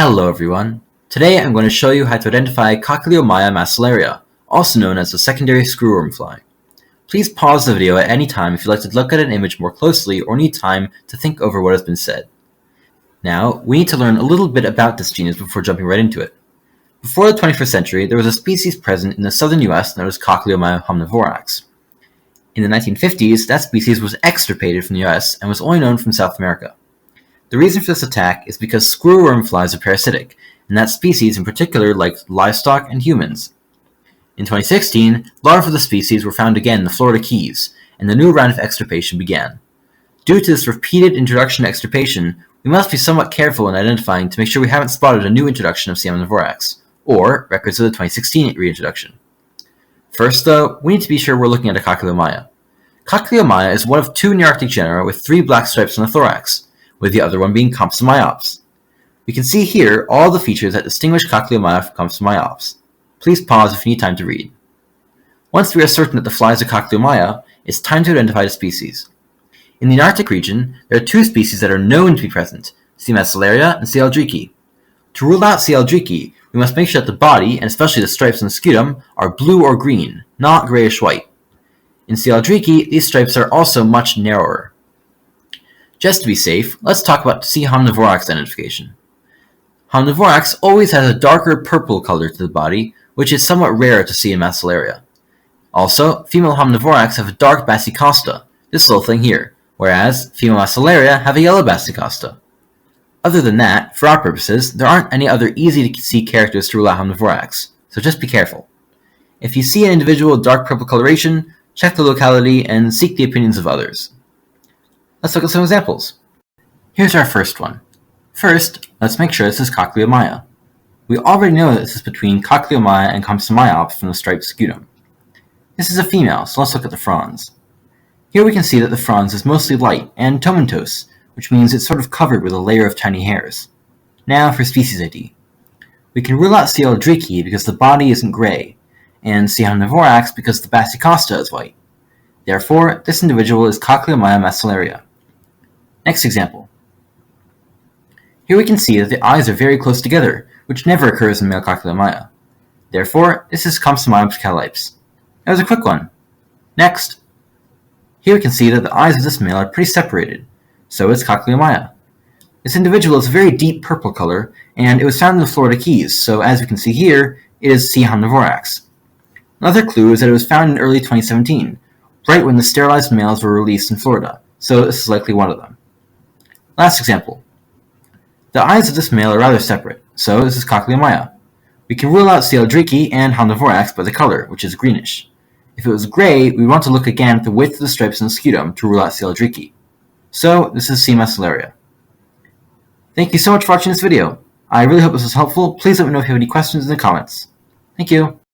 Hello everyone. Today I'm going to show you how to identify Cochliomyia macellaria, also known as the secondary screwworm fly. Please pause the video at any time if you'd like to look at an image more closely or need time to think over what has been said. Now, we need to learn a little bit about this genus before jumping right into it. Before the 21st century, there was a species present in the southern US known as Cochliomyia homnivorax. In the 1950s, that species was extirpated from the US and was only known from South America. The reason for this attack is because screwworm flies are parasitic, and that species in particular likes livestock and humans. In 2016, larvae of the species were found again in the Florida Keys, and the new round of extirpation began. Due to this repeated introduction to extirpation, we must be somewhat careful in identifying to make sure we haven't spotted a new introduction of C. homnivorax, or records of the 2016 reintroduction. First, though, we need to be sure we're looking at a Cochliomyia. Cochliomyia is one of two Nearctic genera with 3 black stripes on the thorax, with the other one being Compsomyops. We can see here all the features that distinguish Cochliomyia from Compsomyops. Please pause if you need time to read. Once we are certain that the fly is a Cochliomyia, it's time to identify the species. In the Arctic region, there are 2 species that are known to be present, C. macellaria and C. eldricki. To rule out C. eldricki, we must make sure that the body, and especially the stripes on the scutum, are blue or green, not grayish-white. In C. eldricki, these stripes are also much narrower. Just to be safe, let's talk about C. homnivorax identification. Homnivorax always has a darker purple color to the body, which is somewhat rare to see in macellaria. Also, female homnivorax have a dark basicosta, this little thing here, whereas female macellaria have a yellow basicosta. Other than that, for our purposes, there aren't any other easy-to-see characters to rule out homnivorax, so just be careful. If you see an individual with dark purple coloration, check the locality and seek the opinions of others. Let's look at some examples. Here's our first one. First, let's make sure this is Cochliomyia. We already know that this is between Cochliomyia and Compsomyops from the striped scutum. This is a female, so let's look at the frons. Here we can see that the frons is mostly light and tomentose, which means it's sort of covered with a layer of tiny hairs. Now for species ID. We can rule out C. eldricki because the body isn't gray, and C. homnivorax because the basicosta is white. Therefore, this individual is Cochliomyia macellaria. Next example. Here we can see that the eyes are very close together, which never occurs in male Cochliomyia. Therefore, this is Compsomyops calypes. That was a quick one. Next. Here we can see that the eyes of this male are pretty separated, so it's Cochliomyia. This individual is a very deep purple color, and it was found in the Florida Keys, so as we can see here, it is C. homnivorax. Another clue is that it was found in early 2017, right when the sterilized males were released in Florida, so this is likely one of them. Last example. The eyes of this male are rather separate, so this is Cochliomyia. We can rule out C. eldricki and homnivorax by the color, which is greenish. If it was gray, we want to look again at the width of the stripes in the scutum to rule out C. eldricki. So this is C. macellaria. Thank you so much for watching this video. I really hope this was helpful. Please let me know if you have any questions in the comments. Thank you.